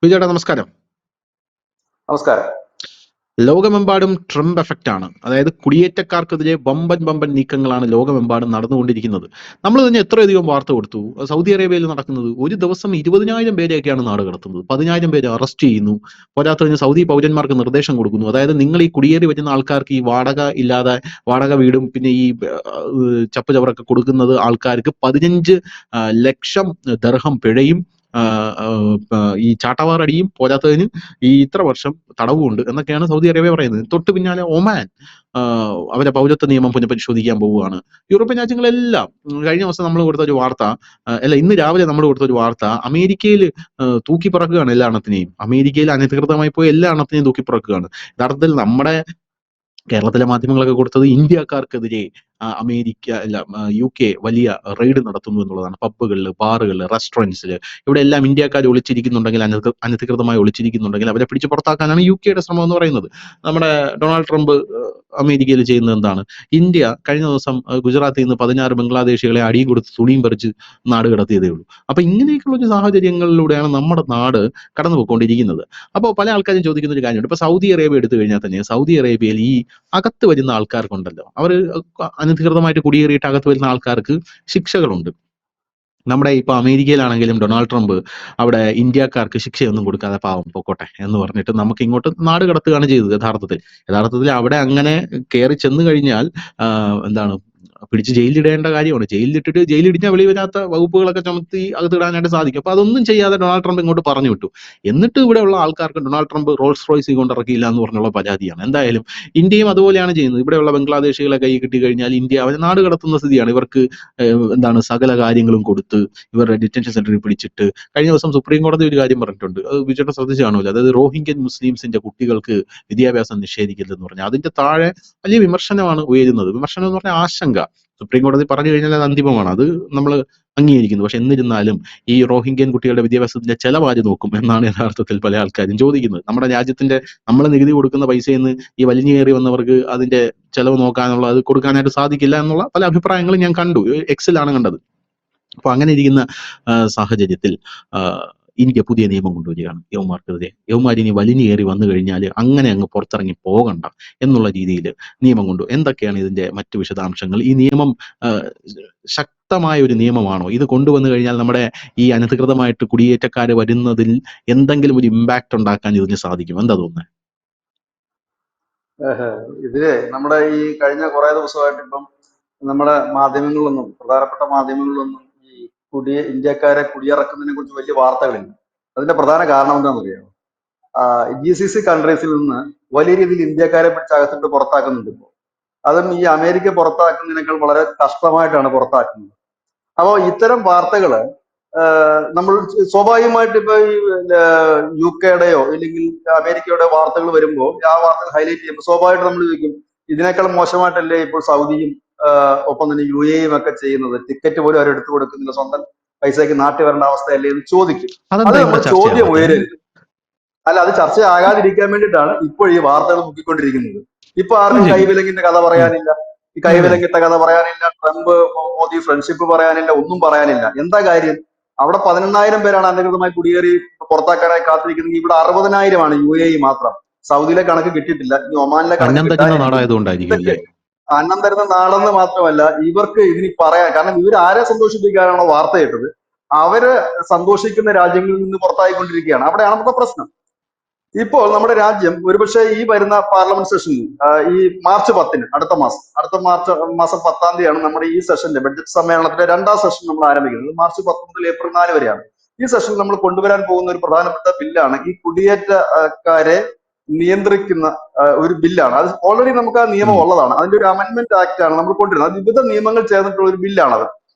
സുജേട്ടാ നമസ്കാരം. നമസ്കാരം. ലോകമെമ്പാടും ട്രംപ് എഫക്റ്റ് ആണ്. അതായത് കുടിയേറ്റക്കാർക്കെതിരെ വമ്പൻ നീക്കങ്ങളാണ് ലോകമെമ്പാടും നടന്നുകൊണ്ടിരിക്കുന്നത്. നമ്മൾ തന്നെ എത്രയധികം വാർത്ത കൊടുത്തു. സൗദി അറേബ്യയിൽ നടക്കുന്നത് ഒരു ദിവസം 20,000 പേരെയൊക്കെയാണ് നാട് കടത്തുന്നത്. 10,000 പേരെ അറസ്റ്റ് ചെയ്യുന്നു. പോരാത്തതിന് സൗദി പൗരന്മാർക്ക് നിർദ്ദേശം കൊടുക്കുന്നു. അതായത് നിങ്ങൾ ഈ കുടിയേറി വരുന്ന ആൾക്കാർക്ക് ഈ വാടക ഇല്ലാതെ വാടക വീടും പിന്നെ ഈ ചപ്പ് ചവറൊക്കെ കൊടുക്കുന്നത് ആൾക്കാർക്ക് 15 ലക്ഷം ദിർഹം പിഴയും ഈ ചാട്ടവാറടിയും പോരാത്തതിന് ഈ ഇത്ര വർഷം തടവുണ്ട് എന്നൊക്കെയാണ് സൗദി അറേബ്യ പറയുന്നത്. തൊട്ട് പിന്നാലെ ഒമാൻ അവരെ പൗരത്വ നിയമം പുനഃപരിശോധിക്കാൻ പോവുകയാണ്. യൂറോപ്യൻ രാജ്യങ്ങളെല്ലാം കഴിഞ്ഞ ദിവസം നമ്മൾ കൊടുത്ത ഒരു വാർത്ത, ഇന്ന് രാവിലെ നമ്മൾ കൊടുത്ത ഒരു വാർത്ത, അമേരിക്കയിൽ തൂക്കി പറക്കുകയാണ് എല്ലാ എണ്ണത്തിനെയും. അമേരിക്കയിൽ അനധികൃതമായി പോയി എല്ലാ എണ്ണത്തിനെയും തൂക്കി പറക്കുകയാണ്. യഥാർത്ഥത്തിൽ നമ്മുടെ കേരളത്തിലെ മാധ്യമങ്ങളൊക്കെ കൊടുത്തത് ഇന്ത്യക്കാർക്കെതിരെ അമേരിക്ക അല്ല UK വലിയ റെയ്ഡ് നടത്തുന്നു എന്നുള്ളതാണ്. പബ്ബുകളിൽ, ബാറുകളിൽ, റെസ്റ്റോറൻറ്റ്സിൽ ഇവിടെ എല്ലാം ഇന്ത്യക്കാർ ഒളിച്ചിരിക്കുന്നുണ്ടെങ്കിൽ, അനധികൃതമായി ഒളിച്ചിരിക്കുന്നുണ്ടെങ്കിൽ അവരെ പിടിച്ച് പുറത്താക്കാനാണ് UK ശ്രമം എന്ന് പറയുന്നത്. നമ്മുടെ ഡൊണാൾഡ് ട്രംപ് അമേരിക്കയിൽ ചെയ്യുന്നത് എന്താണ്? ഇന്ത്യ കഴിഞ്ഞ ദിവസം ഗുജറാത്തിൽ നിന്ന് 16 ബംഗ്ലാദേശികളെ അടിയും കൊടുത്ത് തുണിയും പറിച്ച് നാട് കടത്തിയതേ ഉള്ളൂ. അപ്പൊ ഇങ്ങനെയൊക്കെയുള്ള ഒരു സാഹചര്യങ്ങളിലൂടെയാണ് നമ്മുടെ നാട് കടന്നു പോയിക്കൊണ്ടിരിക്കുന്നത്. അപ്പോൾ പല ആൾക്കാരും ചോദിക്കുന്ന ഒരു കാര്യമുണ്ട്. ഇപ്പൊ സൗദി അറേബ്യ എടുത്തു കഴിഞ്ഞാൽ തന്നെ സൗദി അറേബ്യയിൽ ഈ അകത്ത് വരുന്ന ആൾക്കാർക്കുണ്ടല്ലോ, അവർ അനധികൃതമായിട്ട് കുടിയേറിയിട്ട് അകത്ത് വരുന്ന ആൾക്കാർക്ക് ശിക്ഷകളുണ്ട്. നമ്മുടെ ഇപ്പൊ അമേരിക്കയിലാണെങ്കിലും ഡൊണാൾഡ് ട്രംപ് അവിടെ ഇന്ത്യക്കാർക്ക് ശിക്ഷയൊന്നും കൊടുക്കാതെ പാവം പൊക്കോട്ടെ എന്ന് പറഞ്ഞിട്ട് നമുക്ക് ഇങ്ങോട്ട് നാട് കടത്തുകയാണ് ചെയ്തത്. യഥാർത്ഥത്തിൽ അവിടെ അങ്ങനെ കയറി ചെന്ന് കഴിഞ്ഞാൽ എന്താണ് പിടിച്ച് ജയിലിലിടേണ്ട കാര്യമാണ്. ജയിലിലിട്ടിട്ട് ജയിലിടിഞ്ഞാൽ വെളി വരാത്ത വകുപ്പുകളൊക്കെ ചുമത്തി അകത്തിടാനായിട്ട് സാധിക്കും. അപ്പൊ അതൊന്നും ചെയ്യാതെ ഡൊണാൾഡ് ട്രംപ് ഇങ്ങോട്ട് പറഞ്ഞു വിട്ടു. എന്നിട്ട് ഇവിടെയുള്ള ആൾക്കാർക്ക് ഡൊണാൾഡ് ട്രംപ് റോൾസ് റോയ്സ് കൊണ്ടിറക്കിയില്ല എന്ന് പറഞ്ഞുള്ള പരാതിയാണ്. എന്തായാലും ഇന്ത്യയും അതുപോലെയാണ് ചെയ്യുന്നത്. ഇവിടെയുള്ള ബംഗ്ലാദേശികളെ കൈ കിട്ടി കഴിഞ്ഞാൽ ഇന്ത്യ അവരെ നാട് കടത്തുന്ന സ്ഥിതിയാണ്. ഇവർക്ക് സകല കാര്യങ്ങളും കൊടുത്ത് ഇവരുടെ ഡിറ്റൻഷൻ സെന്ററിൽ പിടിച്ചിട്ട് കഴിഞ്ഞ ദിവസം സുപ്രീം കോടതി ഒരു കാര്യം പറഞ്ഞിട്ടുണ്ട്. അത് വിജയുടെ ശ്രദ്ധിച്ചു കാണുമല്ലോ. അതായത് റോഹിംഗ്യൻ മുസ്ലിംസിന്റെ കുട്ടികൾക്ക് വിദ്യാഭ്യാസം നിഷേധിക്കരുതെന്ന് പറഞ്ഞു. അതിന്റെ താഴെ വലിയ വിമർശനമാണ് ഉയരുന്നത്. വിമർശനം എന്ന് പറഞ്ഞാൽ ആശങ്ക. സുപ്രീം കോടതി പറഞ്ഞു കഴിഞ്ഞാൽ അത് അന്തിമമാണ്, അത് നമ്മൾ അംഗീകരിക്കുന്നു. പക്ഷെ എന്നിരുന്നാലും ഈ റോഹിംഗ്യൻ കുട്ടികളുടെ വിദ്യാഭ്യാസത്തിന്റെ ചെലവാര് നോക്കും എന്നാണ് യഥാർത്ഥത്തിൽ പല ആൾക്കാരും ചോദിക്കുന്നത്. നമ്മുടെ രാജ്യത്തിന്റെ നമ്മൾ നികുതി കൊടുക്കുന്ന പൈസയിൽ നിന്ന് ഈ വലിഞ്ഞേറി വന്നവർക്ക് അതിന്റെ ചെലവ് നോക്കാനുള്ള, അത് കൊടുക്കാനായിട്ട് സാധിക്കില്ല എന്നുള്ള പല അഭിപ്രായങ്ങളും ഞാൻ കണ്ടു. എക്സിലാണ് കണ്ടത്. അപ്പൊ അങ്ങനെ ഇരിക്കുന്ന സാഹചര്യത്തിൽ ഇന്ത്യ പുതിയ നിയമം കൊണ്ടുവരികയാണ് യവന്മാർക്കെതിരെ. യവന്മാരിനി വലിഞ്ഞേറി വന്നു കഴിഞ്ഞാൽ അങ്ങനെ അങ്ങ് പുറത്തിറങ്ങി പോകണ്ട എന്നുള്ള രീതിയിൽ നിയമം കൊണ്ടു. എന്തൊക്കെയാണ് ഇതിന്റെ മറ്റു വിശദാംശങ്ങൾ? ഈ നിയമം ശക്തമായ ഒരു നിയമമാണോ? ഇത് കൊണ്ടുവന്നു കഴിഞ്ഞാൽ നമ്മുടെ ഈ അനധികൃതമായിട്ട് കുടിയേറ്റക്കാര് വരുന്നതിൽ എന്തെങ്കിലും ഒരു ഇമ്പാക്ട് ഉണ്ടാക്കാൻ ഇതിന് സാധിക്കും? എന്താ തോന്നുന്നത്? ഇതില് നമ്മുടെ ഈ കഴിഞ്ഞ കുറെ ദിവസമായിട്ട് ഇപ്പം നമ്മുടെ മാധ്യമങ്ങളിലൊന്നും, പ്രധാനപ്പെട്ട മാധ്യമങ്ങളിലൊന്നും ഈ ഇന്ത്യക്കാരെ കുടിയിറക്കുന്നതിനെ കുറിച്ച് വലിയ വാർത്തകളില്ല. അതിന്റെ പ്രധാന കാരണം എന്താണെന്ന് അറിയാമോ? GCC കൺട്രീസിൽ നിന്ന് വലിയ രീതിയിൽ ഇന്ത്യക്കാരെ പിടിച്ച് അകത്തിട്ട് പുറത്താക്കുന്നുണ്ട് ഇപ്പോൾ. അതും ഈ അമേരിക്ക പുറത്താക്കുന്നതിനേക്കാൾ വളരെ കഷ്ടമായിട്ടാണ് പുറത്താക്കുന്നത്. അപ്പോൾ ഇത്തരം വാർത്തകള് നമ്മൾ സ്വാഭാവികമായിട്ട് ഇപ്പൊ ഈ UK-യുടെയോ അല്ലെങ്കിൽ അമേരിക്കയുടെ വാർത്തകൾ വരുമ്പോൾ ആ വാർത്തകൾ ഹൈലൈറ്റ് ചെയ്യുമ്പോൾ സ്വാഭാവികമായിട്ട് നമ്മൾ ചോദിക്കും, ഇതിനേക്കാൾ മോശമായിട്ടല്ലേ ഇപ്പോൾ സൗദിയും ഒപ്പം തന്നെ UAE-യും ഒക്കെ ചെയ്യുന്നത്? ടിക്കറ്റ് പോലും അവർ എടുത്തു കൊടുക്കുന്നില്ല, സ്വന്തം പൈസയ്ക്ക് നാട്ടിൽ വരേണ്ട അവസ്ഥയല്ലേ എന്ന് ചോദിക്കും. അത് നമ്മൾ ചോദ്യം ഉയരരുത്. അല്ല, അത് ചർച്ചയാകാതിരിക്കാൻ വേണ്ടിയിട്ടാണ് ഇപ്പോൾ ഈ വാർത്തകൾ മുക്കിക്കൊണ്ടിരിക്കുന്നത്. ഇപ്പൊ ആർക്കും കൈവിലങ്ങിന്റെ കഥ പറയാനില്ല, ഈ കൈവിലങ്ങിട്ട കഥ പറയാനില്ല, ട്രംപ് മോദി ഫ്രണ്ട്ഷിപ്പ് പറയാനില്ല, ഒന്നും പറയാനില്ല. എന്താ കാര്യം? അവിടെ 18,000 പേരാണ് അനധികൃതമായി കുടിയേറി പുറത്താക്കാനായി കാത്തിരിക്കുന്നത്. ഇവിടെ 60,000 UAE മാത്രം. സൗദിയിലെ കണക്ക് കിട്ടിയിട്ടില്ല, ഈ ഒമാനിലെ കണക്ക് അന്നം തരുന്ന നാടെന്ന് മാത്രമല്ല, ഇവർക്ക് ഇതിന് പറയാൻ, കാരണം ഇവർ ആരെ സന്തോഷിപ്പിക്കാനാണോ വാർത്ത കേട്ടത് അവര് സന്തോഷിക്കുന്ന രാജ്യങ്ങളിൽ നിന്ന് പുറത്തായിക്കൊണ്ടിരിക്കുകയാണ്. അവിടെയാണ് നമ്മുടെ പ്രശ്നം. ഇപ്പോൾ നമ്മുടെ രാജ്യം ഒരുപക്ഷെ ഈ വരുന്ന പാർലമെന്റ് സെഷനിൽ ഈ മാർച്ച് 10-ന്, അടുത്ത മാസം 10-ാം തീയതിയാണ് നമ്മുടെ ഈ സെഷന്റെ ബഡ്ജറ്റ് സമ്മേളനത്തിന്റെ 2ാം സെഷൻ നമ്മൾ ആരംഭിക്കുന്നത്. മാർച്ച് 10 മുതൽ ഏപ്രിൽ 4 വരെയാണ്. ഈ സെഷനിൽ നമ്മൾ കൊണ്ടുവരാൻ പോകുന്ന ഒരു പ്രധാനപ്പെട്ട ബില്ലാണ് ഈ കുടിയേറ്റക്കാരെ നിയന്ത്രിക്കുന്ന ഒരു ബില്ലാണ്. അത് ഓൾറെഡി നമുക്ക് ആ നിയമം ഉള്ളതാണ്. അതിന്റെ ഒരു അമെന്റ്മെന്റ് ആക്ട് ആണ് നമ്മൾ കൊണ്ടുവരുന്നത്. അത് വിവിധ നിയമങ്ങൾ ചേർന്നിട്ടുള്ള ഒരു ബില്ലാണത്.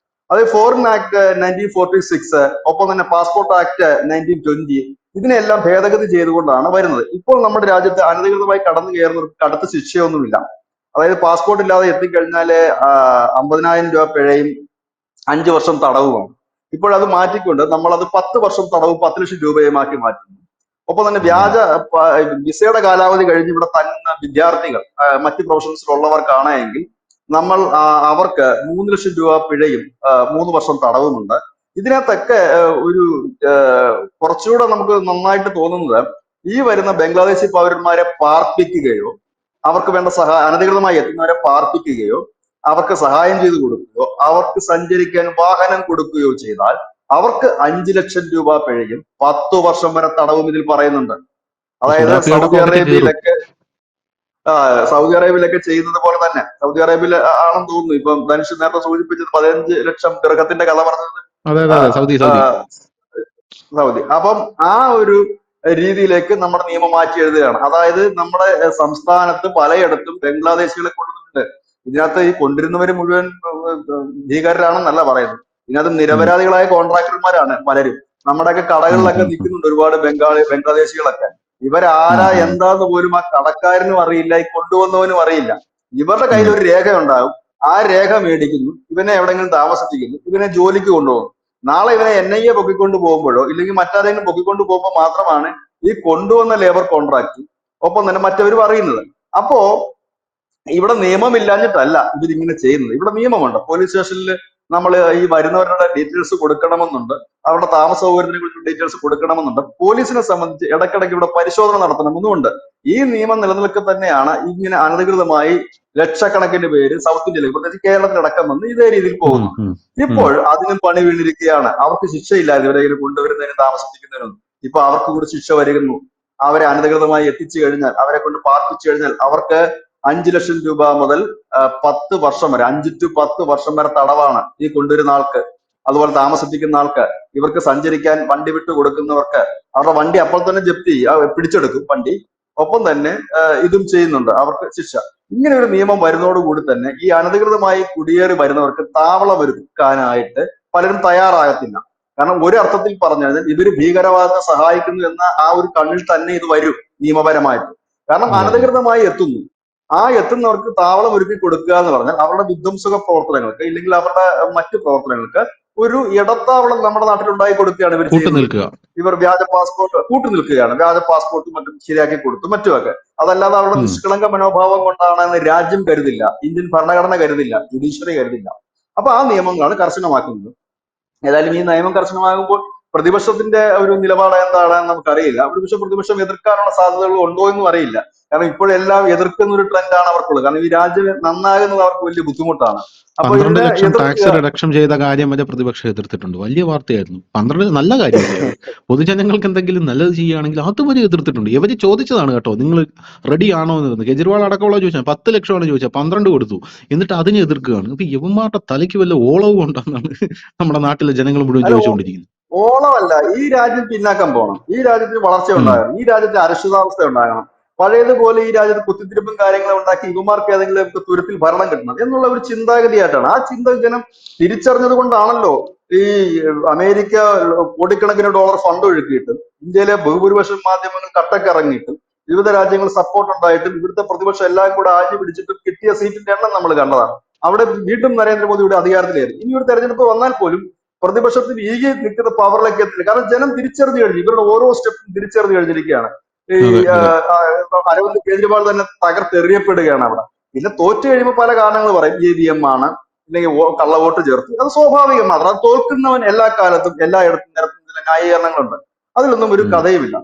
അത് ഫോറിൻ ആക്ട് 1946, ഒപ്പം തന്നെ പാസ്പോർട്ട് ആക്ട് 1920, ഇതിനെല്ലാം ഭേദഗതി ചെയ്തുകൊണ്ടാണ് വരുന്നത്. ഇപ്പോൾ നമ്മുടെ രാജ്യത്ത് അനധികൃതമായി കടന്നു കയറുന്നവർക്ക് കടുത്ത ശിക്ഷയൊന്നുമില്ല. അതായത് പാസ്പോർട്ട് ഇല്ലാതെ എത്തിക്കഴിഞ്ഞാല് 50,000 രൂപ പിഴയും 5 വർഷം തടവുമാണ്. ഇപ്പോൾ അത് മാറ്റിക്കൊണ്ട് നമ്മളത് 10 വർഷം തടവ് 10 ലക്ഷം രൂപയുമാക്കി മാറ്റുന്നു. ഒപ്പം തന്നെ വ്യാജ വിസയുടെ കാലാവധി കഴിഞ്ഞ് ഇവിടെ തങ്ങുന്ന വിദ്യാർത്ഥികൾ മറ്റ് പ്രൊഫഷൻസിലുള്ളവർക്കാണ് എങ്കിൽ നമ്മൾ അവർക്ക് 3 ലക്ഷം രൂപ പിഴയും 3 വർഷം തടവുമുണ്ട്. ഇതിനകത്തൊക്കെ ഒരു കുറച്ചുകൂടെ നമുക്ക് നന്നായിട്ട് തോന്നുന്നത് ഈ വരുന്ന ബംഗ്ലാദേശി പൗരന്മാരെ പാർപ്പിക്കുകയോ അവർക്ക് വേണ്ട അനധികൃതമായി എത്തുന്നവരെ പാർപ്പിക്കുകയോ അവർക്ക് സഹായം ചെയ്തു കൊടുക്കുകയോ അവർക്ക് സഞ്ചരിക്കാൻ വാഹനം കൊടുക്കുകയോ ചെയ്താൽ അവർക്ക് 5 ലക്ഷം രൂപ പിഴയും 10 വർഷം വരെ തടവും ഇതിൽ പറയുന്നുണ്ട്. അതായത് ഷുറാപ്പിയുടെ പോക്കറ്റ് കീറും. സൗദി അറേബ്യയിലൊക്കെ ചെയ്യുന്നത് പോലെ തന്നെ സൗദി അറേബ്യയിൽ ആണെന്ന് തോന്നുന്നു. ഇപ്പം ധനുഷ് നേരത്തെ സൂചിപ്പിച്ചത് 15 ലക്ഷം ദിർഹത്തിന്റെ കഥ പറഞ്ഞത് അതെ ആ, അതെ അതെ, സൗദി ആ, സൗദി. സൗദി. അപ്പം ആ ഒരു രീതിയിലേക്ക് നമ്മുടെ നിയമം മാറ്റി എഴുതുകയാണ്. അതായത് നമ്മുടെ സംസ്ഥാനത്ത് പലയിടത്തും ബംഗ്ലാദേശികളെ കൊണ്ടുവന്നിട്ടുണ്ട്. ഇതിനകത്ത് ഈ കൊണ്ടിരുന്നവര് മുഴുവൻ ഭീകരരാണെന്നല്ല പറയുന്നത്. ഇതിനകത്ത് ഉം, നിരപരാധികളായ കോൺട്രാക്ടർമാരാണ് പലരും. നമ്മുടെയൊക്കെ ഉം, കടകളിലൊക്കെ ഉം, ഉം, നിൽക്കുന്നുണ്ട് ഒരുപാട് ബംഗ്ലാദേശികളൊക്കെ. ഉം, ഇവരാരാ ഉം, എന്താന്ന് പോലും ആ കടക്കാരനും അറിയില്ല, ഈ കൊണ്ടുവന്നവനും അറിയില്ല. ഇവരുടെ കയ്യിൽ ഉം, ഒരു രേഖ ഉണ്ടാകും. ആ രേഖ മേടിക്കുന്നു, ഇവനെ എവിടെയെങ്കിലും താമസിപ്പിക്കുന്നു, ഇവനെ ജോലിക്ക് കൊണ്ടുപോകുന്നു. നാളെ ഇവനെ NIA പൊക്കിക്കൊണ്ട് പോകുമ്പോഴോ ഇല്ലെങ്കിൽ മറ്റാരെങ്കിലും പൊക്കിക്കൊണ്ട് പോകുമ്പോൾ മാത്രമാണ് ഈ കൊണ്ടുവന്ന ലേബർ കോൺട്രാക്ട് ഒപ്പം തന്നെ മറ്റവരും അറിയുന്നത്. അപ്പോ ഇവിടെ നിയമമില്ലാഞ്ഞിട്ടല്ല ഇവരിങ്ങനെ ചെയ്യുന്നത്. ഇവിടെ നിയമമുണ്ട്. പോലീസ് സ്റ്റേഷനിൽ നമ്മൾ ഈ വരുന്നവരുടെ ഡീറ്റെയിൽസ് കൊടുക്കണമെന്നുണ്ട്. അവരുടെ താമസ സൗകര്യത്തിനെ കുറിച്ച് ഡീറ്റെയിൽസ് കൊടുക്കണമെന്നുണ്ട്. പോലീസിനെ സംബന്ധിച്ച് ഇടയ്ക്കിടയ്ക്ക് ഇവിടെ പരിശോധന നടത്തണമെന്നുമുണ്ട്. ഈ നിയമം നിലനിൽക്കെ തന്നെയാണ് ഇങ്ങനെ അനധികൃതമായി ലക്ഷക്കണക്കിന് പേര് സൗത്ത് ഇന്ത്യയിലേക്ക്, പ്രത്യേകിച്ച് കേരളത്തിലടക്കം വന്ന് ഇതേ രീതിയിൽ ഉം, പോകുന്നു. ഉം, ഉം. ഇപ്പോൾ അതിനും പണി വീണിരിക്കുകയാണ്. അവർക്ക് ശിക്ഷയില്ല ഇവരെ കൊണ്ടുവരുന്നതിനും താമസിപ്പിക്കുന്നതിനും. ഇപ്പൊ അവർക്ക് കൂടി ശിക്ഷ വരുന്നു. അവരെ അനധികൃതമായി എത്തിച്ചു കഴിഞ്ഞാൽ, അവരെ കൊണ്ട് പാർപ്പിച്ചു കഴിഞ്ഞാൽ അവർക്ക് 5 ലക്ഷം രൂപ മുതൽ 10 വർഷം വരെ, 5 to 10 വർഷം വരെ തടവാണ് ഈ കൊണ്ടുവരുന്ന ആൾക്ക്. അതുപോലെ താമസിപ്പിക്കുന്ന ആൾക്ക്. ഇവർക്ക് സഞ്ചരിക്കാൻ വണ്ടി വിട്ടു കൊടുക്കുന്നവർക്ക് അവരുടെ വണ്ടി അപ്പോൾ തന്നെ ജപ്തി പിടിച്ചെടുക്കും വണ്ടി. ഒപ്പം തന്നെ ഇതും ചെയ്യുന്നുണ്ട്, അവർക്ക് ശിക്ഷ. ഇങ്ങനെ ഒരു നിയമം വരുന്നതോടുകൂടി തന്നെ ഈ അനധികൃതമായി കുടിയേറി വരുന്നവർക്ക് താവളം ഒരുക്കാനായിട്ട് പലരും തയ്യാറാകത്തില്ല. കാരണം ഒരു അർത്ഥത്തിൽ പറഞ്ഞു കഴിഞ്ഞാൽ ഇവര് ഭീകരവാദത്തെ സഹായിക്കുന്നു എന്ന ആ ഒരു കണ്ണിൽ തന്നെ ഇത് വരും നിയമപരമായിട്ട്. കാരണം അതെ അതെ. അനധികൃതമായി എത്തുന്നു. ആ എത്തുന്നവർക്ക് താവളം ഒരുക്കി കൊടുക്കുക എന്ന് പറഞ്ഞാൽ അവരുടെ വിധ്വംസക പ്രവർത്തനങ്ങൾക്ക് ഇല്ലെങ്കിൽ അവരുടെ മറ്റു പ്രവർത്തനങ്ങൾക്ക് ഒരു ഇടത്താവളം നമ്മുടെ നാട്ടിൽ ഉണ്ടാക്കി കൊടുക്കുകയാണ് ഇവർ കൂട്ടു ചെയ്യുന്നത്. നിൽക്കുക. ഇവർ വ്യാജ പാസ്പോർട്ട് കൂട്ടു നിൽക്കുകയാണ്. വ്യാജ പാസ്പോർട്ടും മറ്റും ശരിയാക്കി കൊടുത്തു മറ്റുമൊക്കെ. അതല്ലാതെ അവരുടെ ഉം. നിഷ്കളങ്ക മനോഭാവം കൊണ്ടാണെന്ന് രാജ്യം കരുതില്ല, ഇന്ത്യൻ ഭരണഘടന കരുതില്ല, ജുഡീഷ്യറി കരുതില്ല. അപ്പൊ ആ നിയമങ്ങളാണ് കർശനമാക്കുന്നത്. ഏതായാലും ഈ നിയമം കർശനമാകുമ്പോൾ പ്രതിപക്ഷത്തിന്റെ ഒരു നിലപാട് എന്താണെന്ന് നമുക്കറിയില്ല. പ്രതിപക്ഷം എതിർക്കാനുള്ള സാധ്യതകൾ ഉണ്ടോ എന്നും അറിയില്ല. കാരണം ഇപ്പോഴെല്ലാം എതിർക്കുന്ന ഒരു ട്രെൻഡാണ് അവർക്കുള്ളത്. കാരണം ഈ രാജ്യം നന്നാകുന്നത് അവർക്ക് വലിയ ബുദ്ധിമുട്ടാണ്. അപ്പൊ 12 ഇതിനെ ലക്ഷം എതിർക്കുക. ടാക്സ് റിഡക്ഷൻ ചെയ്ത കാര്യം വരെ പ്രതിപക്ഷം എതിർത്തിട്ടുണ്ട്. വലിയ വാർത്തയായിരുന്നു. 12 നല്ല കാര്യമല്ലേ അത്? പൊതുജനങ്ങൾക്ക് എന്തെങ്കിലും നല്ലത് ചെയ്യുകയാണെങ്കിൽ അതുവരെ എതിർത്തിട്ടുണ്ട്. ഇവര് ചോദിച്ചതാണ് കേട്ടോ, നിങ്ങൾ റെഡി ആണോ എന്ന്. കേജ്രിവാൾ അടക്കമുള്ള ചോദിച്ചാൽ 10 ലക്ഷമാണ് ചോദിച്ചത്, 12 കൊടുത്തു. എന്നിട്ട് അതിനെ എതിർക്കുകയാണ്. ഇപ്പൊ യവന്മാരുടെ തലയ്ക്ക് വല്ല ഓളവും ഉണ്ടെന്നാണ് നമ്മുടെ നാട്ടിലെ ജനങ്ങൾ മുഴുവൻ അല്ല, ചോദിച്ചുകൊണ്ടിരിക്കുന്നത്. ഓളമല്ല, ഈ രാജ്യം പിന്നാക്കം പോകണം. ഈ രാജ്യത്തിന് വളർച്ച ഉം. ഉണ്ടാകണം. ഈ രാജ്യത്തെ അരക്ഷിതാവസ്ഥ ഉണ്ടാകണം. പഴയതുപോലെ ഈ രാജ്യത്ത് കുത്തിത്തിരിപ്പും കാര്യങ്ങളും ഉണ്ടാക്കി ഇവമാർക്ക് ഏതെങ്കിലും തുരുത്തിൽ ഭരണം കിട്ടണം എന്നുള്ള ഒരു ചിന്താഗതിയായിട്ടാണ്. ആ ചിന്ത ജനം തിരിച്ചറിഞ്ഞത് കൊണ്ടാണല്ലോ ഈ അമേരിക്ക കോടിക്കണക്കിന് ഡോളർ ഫണ്ട് ഒഴുക്കിയിട്ടും ഇന്ത്യയിലെ ബഹുഭൂരിപക്ഷം മാധ്യമങ്ങൾ കട്ടക്കിറങ്ങിയിട്ടും വിവിധ രാജ്യങ്ങൾ സപ്പോർട്ട് ഉണ്ടായിട്ടും ഇവിടുത്തെ പ്രതിപക്ഷം എല്ലാം കൂടെ ആഞ്ഞു പിടിച്ചിട്ടും കിട്ടിയ സീറ്റിന്റെ എണ്ണം നമ്മൾ കണ്ടതാണ്. അവിടെ വീണ്ടും നരേന്ദ്രമോദിയുടെ അധികാരത്തിലായിരുന്നു. ഇനി ഒരു തെരഞ്ഞെടുപ്പ് വന്നാൽ പോലും പ്രതിപക്ഷത്തിന് ഈ നിൽക്കുന്ന പവറിലേക്ക് എത്തില്ല. കാരണം ജനം തിരിച്ചറിഞ്ഞു കഴിഞ്ഞു. ഇവരുടെ ഓരോ സ്റ്റെപ്പും തിരിച്ചറിഞ്ഞു കഴിഞ്ഞിരിക്കുകയാണ്. ഈ അതെ അതെ. അരവിന്ദ് കേജ്രിവാൾ തന്നെ തകർത്തെറിയപ്പെടുകയാണ് അവിടെ. പിന്നെ തോറ്റു കഴിയുമ്പോൾ പല കാരണങ്ങൾ പറയും. EVM ആണ്, അല്ലെങ്കിൽ കള്ളവോട്ട് ചേർത്ത്. അത് സ്വാഭാവികം മാത്രം. അത് തോൽക്കുന്നവൻ എല്ലാ കാലത്തും എല്ലായിടത്തും നിരത്തുന്ന ചില ന്യായീകരണങ്ങളുണ്ട്. അതിലൊന്നും ഒരു ഉം. കഥയുമില്ല.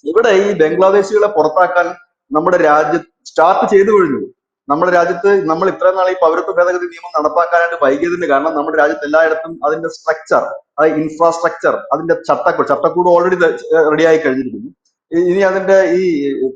ഇവിടെ ഈ ബംഗ്ലാദേശികളെ പുറത്താക്കാൻ നമ്മുടെ രാജ്യത്ത് സ്റ്റാർട്ട് ചെയ്തു കഴിഞ്ഞു. നമ്മുടെ രാജ്യത്ത് നമ്മൾ ഇത്രയും നാൾ ഈ പൗരത്വ ഭേദഗതി നിയമം നടപ്പാക്കാനായിട്ട് വൈകിയതിന്റെ കാരണം നമ്മുടെ രാജ്യത്ത് എല്ലായിടത്തും അതിന്റെ സ്ട്രക്ചർ, അതായത് ഇൻഫ്രാസ്ട്രക്ചർ, അതിന്റെ ചട്ടക്കൂട് ഓൾറെഡി റെഡിയായി കഴിഞ്ഞിരിക്കുന്നു. ഇനി അതിന്റെ ഈ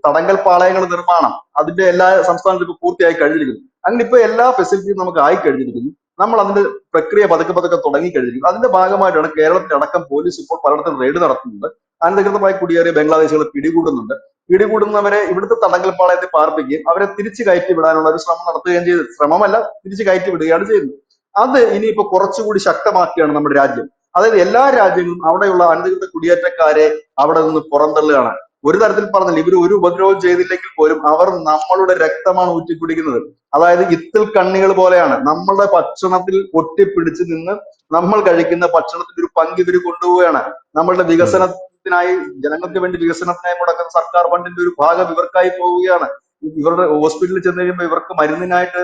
തടങ്കൽ പാളയങ്ങൾ നിർമ്മാണം അതിന്റെ എല്ലാ സംസ്ഥാനത്തും ഇപ്പൊ പൂർത്തിയായി കഴിഞ്ഞിരിക്കുന്നു. അങ്ങനെ ഇപ്പൊ എല്ലാ ഫെസിലിറ്റിയും നമുക്ക് ആയി കഴിഞ്ഞിരിക്കുന്നു. നമ്മൾ അതിന്റെ പ്രക്രിയ പതുക്കെ പതുക്കെ തുടങ്ങി കഴിഞ്ഞിരിക്കുന്നു. അതിന്റെ ഭാഗമായിട്ടാണ് കേരളത്തിലടക്കം പോലീസ് ഇപ്പോൾ പലയിടത്തും റെയ്ഡ് നടത്തുന്നത്. അനധികൃതമായി കുടിയേറിയ ബംഗ്ലാദേശികളെ പിടികൂടുന്നുണ്ട്. പിടികൂടുന്നവരെ ഇവിടുത്തെ തടങ്കൽ പാളയത്തിൽ പാർപ്പിക്കുകയും അവരെ തിരിച്ചു കയറ്റി വിടാനുള്ള ഒരു ശ്രമം നടത്തുകയും ചെയ്തു. ശ്രമമല്ല, തിരിച്ചു കയറ്റി വിടുകയാണ് ചെയ്യുന്നത്. അത് ഇനിയിപ്പോ കുറച്ചുകൂടി ശക്തമാക്കുകയാണ് നമ്മുടെ രാജ്യം. അതായത് എല്ലാ രാജ്യങ്ങളും അവിടെയുള്ള അനധികൃത കുടിയേറ്റക്കാരെ അവിടെ നിന്ന് പുറന്തള്ളുകയാണ്. ഒരു തരത്തിൽ പറഞ്ഞാൽ ഇവർ ഒരു ഉപദ്രവം ചെയ്തില്ലെങ്കിൽ പോലും അവർ നമ്മളുടെ രക്തമാണ് ഊറ്റിക്കുടിക്കുന്നത്. അതായത് ഇത്തിൽ കണ്ണികൾ പോലെയാണ്. നമ്മളുടെ ഭക്ഷണത്തിൽ ഒട്ടിപ്പിടിച്ച് നിന്ന് നമ്മൾ കഴിക്കുന്ന ഭക്ഷണത്തിന്റെ ഒരു പങ്ക് ഇവർ കൊണ്ടുപോവുകയാണ്. നമ്മളുടെ വികസനത്തിനായി, ജനങ്ങൾക്ക് വേണ്ടി വികസനത്തിനായി മുടക്കുന്ന സർക്കാർ ഫണ്ടിന്റെ ഒരു ഭാഗം ഇവർക്കായി പോവുകയാണ്. ഇവരുടെ ഹോസ്പിറ്റലിൽ ചെന്ന് കഴിയുമ്പോൾ ഇവർക്ക് മരുന്നിനായിട്ട്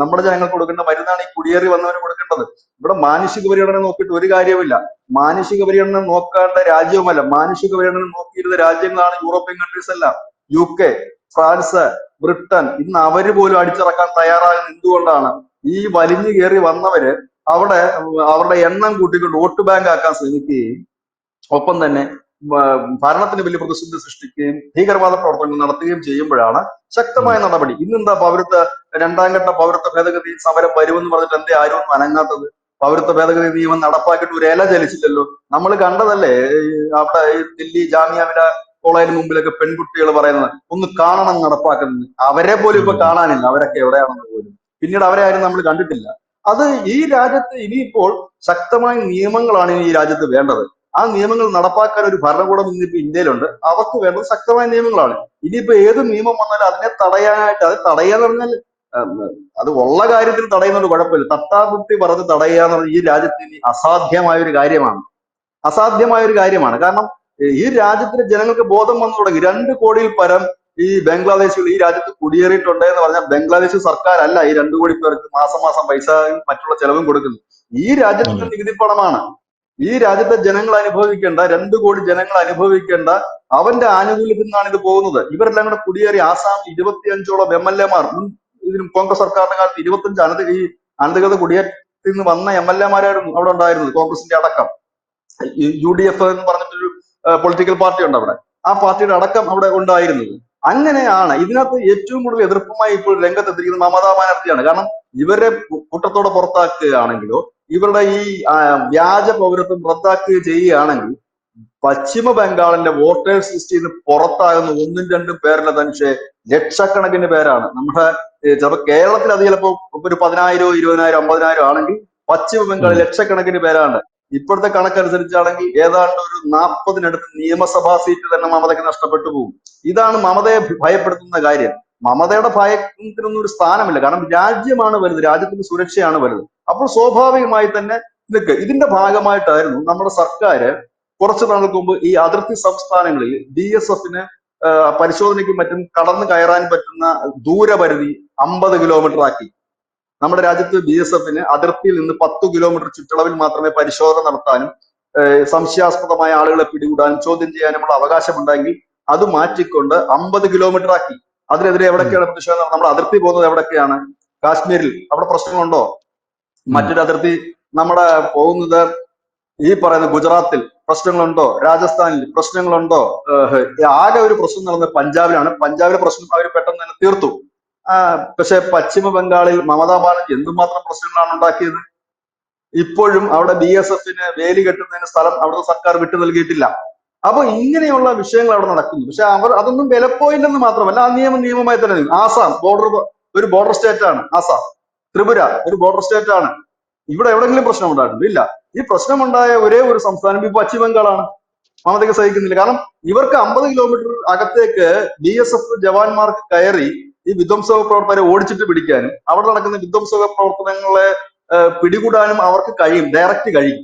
നമ്മുടെ ജനങ്ങൾക്ക് കൊടുക്കേണ്ട മരുന്നാണ് ഈ കുടിയേറി വന്നവന് കൊടുക്കേണ്ടത്. ഇവിടെ മാനുഷിക പരിഗണന നോക്കിയിട്ട് ഒരു കാര്യവുമില്ല. മാനുഷിക പരിഗണന നോക്കേണ്ട രാജ്യവുമല്ല. മാനുഷിക പരിഗണന നോക്കിയിരുന്ന രാജ്യങ്ങളാണ് യൂറോപ്യൻ കൺട്രീസ് എല്ലാം. UK, France, Britain. ഇന്ന് അവര് പോലും അടിച്ചിറക്കാൻ തയ്യാറാകുന്ന എന്തുകൊണ്ടാണ്? ഈ വലിഞ്ഞു കയറി വന്നവര് അവിടെ അവരുടെ എണ്ണം കൂട്ടിക്കൊണ്ട് വോട്ട് ബാങ്ക് ആക്കാൻ ശ്രമിക്കുകയും ഒപ്പം തന്നെ ഭരണത്തിന് വലിയ പ്രതിസന്ധി സൃഷ്ടിക്കുകയും ഭീകരവാദ പ്രവർത്തനങ്ങൾ നടത്തുകയും ചെയ്യുമ്പോഴാണ് ശക്തമായ നടപടി. ഇന്നെന്താ രണ്ടാം ഘട്ട പൗരത്വ ഭേദഗതി സമരം വരുമെന്ന് പറഞ്ഞിട്ട് എന്തേ ആരും ഒന്നും അനങ്ങാത്തത്? പൗരത്വ ഭേദഗതി നിയമം നടപ്പാക്കിയിട്ട് ഒരു ഇല ചലിച്ചില്ലല്ലോ. നമ്മൾ കണ്ടതല്ലേ അവിടെ ഈ ദില്ലി ജാമിയ മിലിയ കോളേജിന് മുമ്പിലൊക്കെ പെൺകുട്ടികൾ പറയുന്നത് ഒന്ന് കാണണം നടപ്പാക്കുന്നത്. അവരെ പോലും ഇപ്പൊ കാണാനില്ല, അവരൊക്കെ എവിടെയാണെന്ന് പോലും. പിന്നീട് അവരെ ആരും നമ്മൾ കണ്ടിട്ടില്ല. അത് ഈ രാജ്യത്ത് ഇനിയിപ്പോൾ ശക്തമായ നിയമങ്ങളാണ് ഇനി ഈ രാജ്യത്ത് വേണ്ടത്. ആ നിയമങ്ങൾ നടപ്പാക്കാൻ ഒരു ഭരണകൂടം ഇന്നിപ്പോ ഇന്ത്യയിലുണ്ട്. അവർക്ക് വേണ്ടത് ശക്തമായ നിയമങ്ങളാണ്. ഇനിയിപ്പോ ഏത് നിയമം വന്നാലും അതിനെ തടയാനായിട്ട്, അത് തടയാന്ന് പറഞ്ഞാൽ അത് ഉള്ള കാര്യത്തിൽ തടയുന്നത് കുഴപ്പമില്ല. തട്ടാകുട്ടി പറഞ്ഞ് തടയുക ഈ രാജ്യത്ത് ഇനി അസാധ്യമായ ഒരു കാര്യമാണ്. അസാധ്യമായ ഒരു കാര്യമാണ്. കാരണം ഈ രാജ്യത്തിലെ ജനങ്ങൾക്ക് ബോധം വന്നു തുടങ്ങി. 2 കോടിയിൽ പരം ഈ ബംഗ്ലാദേശികൾ ഈ രാജ്യത്ത് കുടിയേറിയിട്ടുണ്ട് എന്ന് പറഞ്ഞാൽ ബംഗ്ലാദേശ് സർക്കാരല്ല ഈ 2 കോടി പേർക്ക് മാസം മാസം പൈസയും മറ്റുള്ള ചെലവും കൊടുക്കുന്നത്. ഈ രാജ്യത്തിന്റെ നികുതി പണമാണ്. ഈ രാജ്യത്തെ ജനങ്ങൾ അനുഭവിക്കേണ്ട, 2 കോടി ജനങ്ങൾ അനുഭവിക്കേണ്ട അവന്റെ ആനുകൂല്യത്തിൽ നിന്നാണ് ഇത് പോകുന്നത്. ഇവരെല്ലാം കൂടെ കുടിയേറി ആസാമിൽ 25ഓളം MLA മാർ, ഇതിനും കോൺഗ്രസ് സർക്കാരിന്റെ കാലത്ത് 25 ഈ അനധികൃത കുടിയേറ്റത്തിൽ നിന്ന് വന്ന MLA മാരായിരുന്നു അവിടെ ഉണ്ടായിരുന്നത്, കോൺഗ്രസിന്റെ അടക്കം. UDF എന്ന് പറഞ്ഞിട്ടൊരു പൊളിറ്റിക്കൽ പാർട്ടി ഉണ്ട് അവിടെ. ആ പാർട്ടിയുടെ അടക്കം അവിടെ ഉണ്ടായിരുന്നത്. അങ്ങനെയാണ് ഇതിനകത്ത് ഏറ്റവും കൂടുതൽ എതിർപ്പുമായി ഇപ്പോൾ രംഗത്തെത്തിയിരിക്കുന്നത് മമതാ ബാനർജിയാണ്. കാരണം ഇവരെ കൂട്ടത്തോടെ പുറത്താക്കുകയാണെങ്കിലോ ഇവരുടെ ഈ വ്യാജ പൗരത്വം റദ്ദാക്കുകയോ ചെയ്യുകയാണെങ്കിൽ പശ്ചിമ ബംഗാളിന്റെ വോട്ടേഴ്സ് ലിസ്റ്റിൽ നിന്ന് പുറത്താകുന്ന 1-2 പേരല്ല തനിച്ച് ലക്ഷക്കണക്കിന് പേരാണ്. നമ്മുടെ ചിലപ്പോൾ കേരളത്തിൽ അത് ചിലപ്പോ ഒരു 10,000, 20,000, 50,000 ആണെങ്കിൽ പശ്ചിമ ബംഗാളിൽ ലക്ഷക്കണക്കിന് പേരാണ്. ഇപ്പോഴത്തെ കണക്കനുസരിച്ചാണെങ്കിൽ ഏതാണ്ട് ഒരു 40-നടുത്ത് നിയമസഭാ സീറ്റ് തന്നെ മമതയ്ക്ക് നഷ്ടപ്പെട്ടു പോകും. ഇതാണ് മമതയെ ഭയപ്പെടുത്തുന്ന കാര്യം. മമതയുടെ ഭയത്തിനൊന്നും ഒരു സ്ഥാനമില്ല. കാരണം രാജ്യമാണ് വലുത്, രാജ്യത്തിന്റെ സുരക്ഷയാണ് വലുത്. അപ്പോൾ സ്വാഭാവികമായി തന്നെ ഇതിന്റെ ഭാഗമായിട്ടായിരുന്നു നമ്മുടെ സർക്കാർ കുറച്ചു നാൾക്ക് മുമ്പ് ഈ അതിർത്തി സംസ്ഥാനങ്ങളിൽ BSFന് പരിശോധനയ്ക്കും മറ്റും കടന്നു കയറാൻ പറ്റുന്ന ദൂരപരിധി 50 കിലോമീറ്റർ ആക്കി. നമ്മുടെ രാജ്യത്ത് BSFന് അതിർത്തിയിൽ നിന്ന് 10 കിലോമീറ്റർ ചുറ്റളവിൽ മാത്രമേ പരിശോധന നടത്താനും സംശയാസ്പദമായ ആളുകളെ പിടികൂടാനും ചോദ്യം ചെയ്യാനുമുള്ള അവകാശമുണ്ടെങ്കിൽ അത് മാറ്റിക്കൊണ്ട് 50 കിലോമീറ്റർ ആക്കി. അതിനെതിരെ എവിടൊക്കെയാണ് പ്രതിഷേധം? നമ്മുടെ അതിർത്തി പോകുന്നത് എവിടൊക്കെയാണ്? കാശ്മീരിൽ അവിടെ പ്രശ്നങ്ങളുണ്ടോ? മറ്റൊരു അതിർത്തി നമ്മുടെ പോകുന്നത് ഈ പറയുന്ന ഗുജറാത്തിൽ പ്രശ്നങ്ങളുണ്ടോ? രാജസ്ഥാനിൽ പ്രശ്നങ്ങളുണ്ടോ? ആകെ ഒരു പ്രശ്നം നടന്നത് പഞ്ചാബിലാണ്. പഞ്ചാബിലെ പ്രശ്നം അവർ പെട്ടെന്ന് തന്നെ തീർത്തു. പക്ഷെ പശ്ചിമ ബംഗാളിൽ മമതാ ബാനർജി എന്തുമാത്രം പ്രശ്നങ്ങളാണ് ഉണ്ടാക്കിയത്? ഇപ്പോഴും അവിടെ BSFന് വേലി കെട്ടുന്നതിന് സ്ഥലം അവിടുത്തെ സർക്കാർ വിട്ടു നൽകിയിട്ടില്ല. അപ്പൊ ഇങ്ങനെയുള്ള വിഷയങ്ങൾ അവിടെ നടക്കുന്നു. പക്ഷെ അവർ അതൊന്നും വിലപ്പോയില്ലെന്ന് മാത്രമല്ല, ആ നിയമമായി തന്നെ. ആസാം ഒരു ബോർഡർ സ്റ്റേറ്റ് ആണ്. ആസാം, ത്രിപുര ഒരു ബോർഡർ സ്റ്റേറ്റ് ആണ്. ഇവിടെ എവിടെങ്കിലും പ്രശ്നം ഉണ്ടായിട്ടുണ്ട്? ഇല്ല. ഈ പ്രശ്നമുണ്ടായ ഒരേ ഒരു സംസ്ഥാനം ഈ പശ്ചിമ ബംഗാളാണ്. മമതയ്ക്ക് സഹിക്കുന്നില്ല. കാരണം ഇവർക്ക് 50 കിലോമീറ്റർ അകത്തേക്ക് BSF ജവാന്മാർക്ക് കയറി ഈ വിധ്വംസക പ്രവർത്തകരെ ഓടിച്ചിട്ട് പിടിക്കാനും അവിടെ നടക്കുന്ന വിധ്വംസക പ്രവർത്തനങ്ങളെ പിടികൂടാനും അവർക്ക് കഴിയും, ഡയറക്റ്റ് കഴിയും.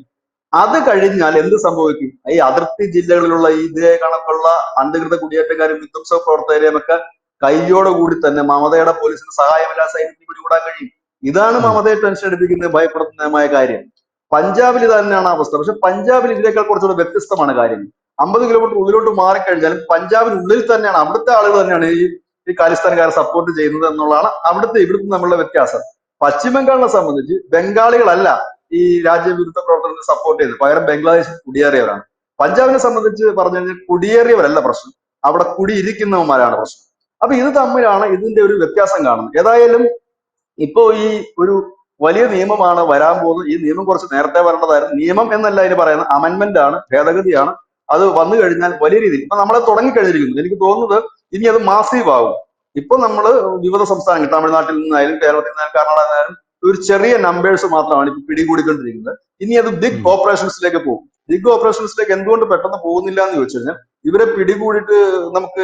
അത് കഴിഞ്ഞാൽ എന്ത് സംഭവിക്കും? ഈ അതിർത്തി ജില്ലകളിലുള്ള ഇതേ കണക്കുള്ള അനധികൃത കുടിയേറ്റക്കാരും വിധ്വംസക പ്രവർത്തകരെയും ഒക്കെ കയ്യോടുകൂടി തന്നെ മമതയുടെ പോലീസിന് സഹായമില്ലാതെ സൈന്യത്തിന് പിടികൂടാൻ കഴിയും. ഇതാണ് മമതയെ ടെൻഷൻ എടുപ്പിക്കുന്നത്, ഭയപ്പെടുത്തുന്നതുമായ കാര്യം. പഞ്ചാബിൽ ഇത് തന്നെയാണ് അവസ്ഥ. പക്ഷെ പഞ്ചാബിൽ ഇതിനേക്കാൾ കുറച്ചുകൂടെ വ്യത്യസ്തമാണ് കാര്യം. 50 കിലോമീറ്റർ ഉള്ളിലോട്ട് മാറിക്കഴിഞ്ഞാലും പഞ്ചാബിനുള്ളിൽ തന്നെയാണ്, അവിടുത്തെ ആളുകൾ തന്നെയാണ് ഈ ഖാലിസ്ഥാൻകാരെ സപ്പോർട്ട് ചെയ്യുന്നത് എന്നുള്ളതാണ് ഇവിടുത്തെ നമ്മളുടെ വ്യത്യാസം. പശ്ചിമ ബംഗാളിനെ സംബന്ധിച്ച് ബംഗാളികളല്ല ഈ രാജ്യവിരുദ്ധ പ്രവർത്തനത്തെ സപ്പോർട്ട് ചെയ്തത്, പകരം ബംഗ്ലാദേശിൽ കുടിയേറിയവരാണ്. പഞ്ചാബിനെ സംബന്ധിച്ച് പറഞ്ഞു കഴിഞ്ഞാൽ കുടിയേറിയവരല്ല പ്രശ്നം, അവിടെ കുടിയിരിക്കുന്നവന്മാരാണ് പ്രശ്നം. അപ്പൊ ഇത് തമ്മിലാണ് ഇതിന്റെ ഒരു വ്യത്യാസം കാണുന്നത്. ഏതായാലും ഇപ്പോ ഈ ഒരു വലിയ നിയമമാണ് വരാൻ പോകുന്നത്. ഈ നിയമം കുറച്ച് നേരത്തെ വരേണ്ടതായിരുന്നു. നിയമം എന്നല്ല ഇതിന് പറയുന്നത്, അമെന്റ്മെന്റ് ആണ്, ഭേദഗതിയാണ്. അത് വന്നു കഴിഞ്ഞാൽ വലിയ രീതിയിൽ ഇപ്പൊ നമ്മളെ തുടങ്ങിക്കഴിഞ്ഞിരിക്കുന്നു. എനിക്ക് തോന്നുന്നത് ഇനി അത് മാസീവ് ആകും. ഇപ്പൊ നമ്മൾ വിവിധ സംസ്ഥാനങ്ങൾ, തമിഴ്നാട്ടിൽ നിന്നായാലും കേരളത്തിൽ നിന്നായാലും കർണാടകയിൽ നിന്നായാലും ഒരു ചെറിയ നമ്പേഴ്സ് മാത്രമാണ് ഇപ്പൊ പിടികൂടിക്കൊണ്ടിരിക്കുന്നത്. ഇനി അത് ബിഗ് ഓപ്പറേഷൻസിലേക്ക് പോകും. ബിഗ് ഓപ്പറേഷൻസിലേക്ക് എന്തുകൊണ്ട് പെട്ടെന്ന് പോകുന്നില്ല എന്ന് ചോദിച്ചു കഴിഞ്ഞാൽ ഇവരെ പിടികൂടിയിട്ട് നമുക്ക്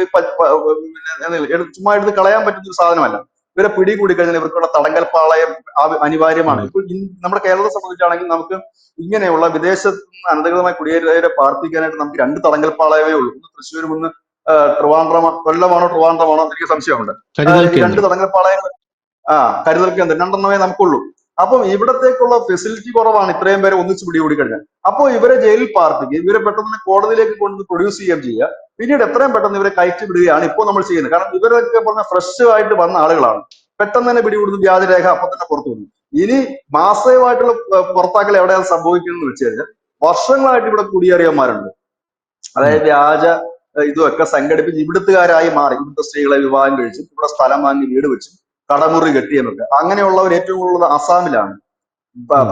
ചുമ്മാ എടുത്ത് കളയാൻ പറ്റുന്ന ഒരു സാധനമല്ല. ഇവരെ പിടികൂടി കഴിഞ്ഞാൽ ഇവർക്കുള്ള തടങ്കൽ പാളയം അനിവാര്യമാണ്. ഇപ്പോൾ നമ്മുടെ കേരളത്തെ സംബന്ധിച്ചാണെങ്കിൽ നമുക്ക് ഇങ്ങനെയുള്ള വിദേശത്ത് നിന്ന് അനധികൃതമായി കുടിയേറിയവരെ പാർപ്പിക്കാനായിട്ട് നമുക്ക് 2 തടങ്കൽ പാളയമേ ഉള്ളൂ. ഒന്ന് തൃശ്ശൂരും, ഒന്ന് കൊല്ലമാണോ ട്രിവാൻഡ്രമാണോ എനിക്ക് സംശയമുണ്ട്. കരുതൽ ഈ രണ്ട് കേന്ദ്രം. തടങ്കൽപ്പാളയങ്ങൾ കരുതൽ കേന്ദ്രം രണ്ടെണ്ണമേ നമുക്കുള്ളൂ. അപ്പം ഇവിടത്തേക്കുള്ള ഫെസിലിറ്റി കുറവാണ് ഇത്രയും പേരെ ഒന്നിച്ച് പിടികൂടി കഴിഞ്ഞാൽ. അപ്പോൾ ഇവരെ ജയിലിൽ പാർപ്പിക്കുക, ഇവരെ പെട്ടെന്ന് കോടതിയിലേക്ക് കൊണ്ട് പ്രൊഡ്യൂസ് ചെയ്യുകയും ചെയ്യുക, പിന്നീട് എത്രയും പെട്ടെന്ന് ഇവരെ കയറ്റി വിടുകയാണ് ഇപ്പോൾ നമ്മൾ ചെയ്യുന്നത്. കാരണം ഇവരൊക്കെ പറഞ്ഞ ഫ്രഷ് ആയിട്ട് വന്ന ആളുകളാണ്, പെട്ടെന്ന് തന്നെ പിടികൂടുന്നു, വ്യാജരേഖ അപ്പൊ തന്നെ പുറത്തു വന്നു. ഇനി മാസമായിട്ടുള്ള പുറത്താക്കൽ എവിടെയാണ് സംഭവിക്കുന്നത് വെച്ച് കഴിഞ്ഞാൽ, വർഷങ്ങളായിട്ട് ഇവിടെ കുടിയേറിയന്മാരുണ്ട്, അതായത് വ്യാജ ഇതുമൊക്കെ സംഘടിപ്പിച്ച് ഇവിടുത്തുകാരായി മാറി, ഇവിടുത്തെ സ്ത്രീകളെ വിവാഹം കഴിച്ചും ഇവിടെ സ്ഥലം വാങ്ങി വീട് വെച്ചും കടമുറി കെട്ടിയെന്നൊക്കെ. അങ്ങനെയുള്ളവർ ഏറ്റവും കൂടുതൽ അസാമിലാണ്,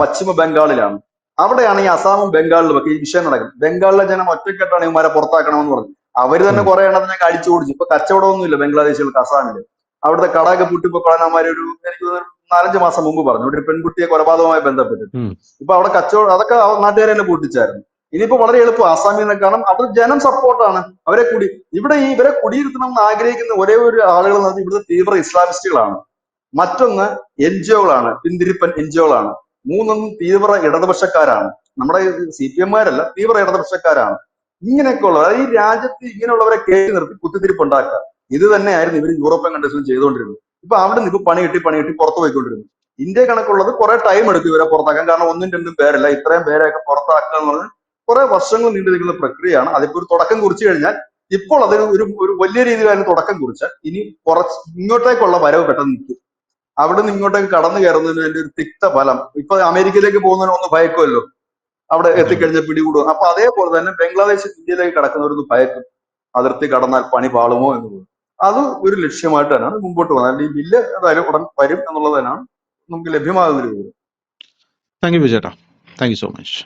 പശ്ചിമ ബംഗാളിലാണ്. അവിടെയാണ് ഈ അസാമും ബംഗാളിലും ഒക്കെ ഈ വിഷയം നടക്കുന്നത്. ബംഗാളിലെ ജനം ഒറ്റക്കെട്ടാണ് ഇവന്മാരെ പുറത്താക്കണമെന്ന് പറഞ്ഞു. അവര് തന്നെ കുറെ എണ്ണത്തിനൊക്കെ അടിച്ചു ഓടിച്ചു. ഇപ്പൊ കച്ചവടമൊന്നുമില്ല ബംഗ്ലാദേശികൾക്ക് അസാമില്. അവിടുത്തെ കടയൊക്കെ പൂട്ടിപ്പോക്കാനമാര് ഒരു എനിക്ക് 4-5 മാസം മുമ്പ് പറഞ്ഞു, ഒരു പെൺകുട്ടിയെ കൊലപാതകവുമായി ബന്ധപ്പെട്ടിട്ട്. ഇപ്പൊ അവിടെ കച്ചവടം അതൊക്കെ നാട്ടുകാരെ തന്നെ പൂട്ടിച്ചായിരുന്നു. ഇനിയിപ്പോ വളരെ എളുപ്പം ആസാമിൽ നിന്ന്, കാരണം അത് ജനം സപ്പോർട്ടാണ് അവരെ കൂടി. ഇവിടെ ഇവരെ കുടിയിരുത്തണമെന്ന് ആഗ്രഹിക്കുന്ന ഒരേ ഒരു ആളുകൾ എന്ന് പറഞ്ഞാൽ ഇവിടുത്തെ തീവ്ര ഇസ്ലാമിസ്റ്റുകളാണ്. മറ്റൊന്ന് എൻജിഒകളാണ്, പിന്തിരിപ്പൻ എൻജിഒകളാണ്. മൂന്നൊന്നും തീവ്ര ഇടതുപക്ഷക്കാരാണ്. നമ്മുടെ CPM-മാരല്ല, തീവ്ര ഇടതുപക്ഷക്കാരാണ്. ഇങ്ങനെയൊക്കെ ഉള്ളത്, ഈ രാജ്യത്ത് ഇങ്ങനെയുള്ളവരെ കയറ്റി നിർത്തി കുത്തിത്തിരിപ്പ് ഉണ്ടാക്കുക. ഇത് തന്നെയായിരുന്നു ഇവർ യൂറോപ്യൻ കൺട്രീസിൽ ചെയ്തുകൊണ്ടിരുന്നത്. ഇപ്പൊ അവിടെ നിന്ന് ഇപ്പൊ പണി കിട്ടി പുറത്തു പോയിക്കൊണ്ടിരുന്നു. ഇന്ത്യ കണക്കുള്ളത് കുറെ ടൈം എടുക്കും ഇവരെ പുറത്താക്കാൻ. കാരണം 1-2 പേരല്ല, ഇത്രയും പേരെയൊക്കെ പുറത്താക്കുക എന്ന് പറഞ്ഞാൽ കുറെ വർഷങ്ങൾ നീണ്ടു നിൽക്കുന്ന പ്രക്രിയയാണ്. അതിപ്പോ ഒരു തുടക്കം കുറിച്ചു കഴിഞ്ഞാൽ, ഇപ്പോൾ അതിന് ഒരു വലിയ രീതിയിൽ അതിന് തുടക്കം കുറിച്ചാൽ ഇനി കുറച്ച് ഇങ്ങോട്ടേക്കുള്ള വരവ് പെട്ടെന്ന് നിൽക്കും. അവിടെ നിന്ന് ഇങ്ങോട്ടേക്ക് കടന്നു കയറുന്നതിന് വേണ്ടി ഒരു തിക്ത ഫലം. ഇപ്പൊ അമേരിക്കയിലേക്ക് പോകുന്നതിന് ഒന്ന് ഭയക്കുമല്ലോ, അവിടെ എത്തിക്കഴിഞ്ഞ പിടികൂടും. അപ്പൊ അതേപോലെ തന്നെ ബംഗ്ലാദേശ് ഇന്ത്യയിലേക്ക് കടക്കുന്നവരൊന്ന് ഭയക്കും, അതിർത്തി കടന്നാൽ പണി പാളുമോ എന്നുള്ളത്. അത് ഒരു ലക്ഷ്യമായിട്ട് തന്നെയാണ് മുമ്പോട്ട് പോകുന്നത്. ഈ ബില്ല് എന്തായാലും ഉടൻ വരും എന്നുള്ളത് തന്നെയാണ് നമുക്ക് ലഭ്യമാകുന്ന ഒരു വിവരം. താങ്ക് യു ചേട്ടാ, താങ്ക് യു സോ മച്ച്.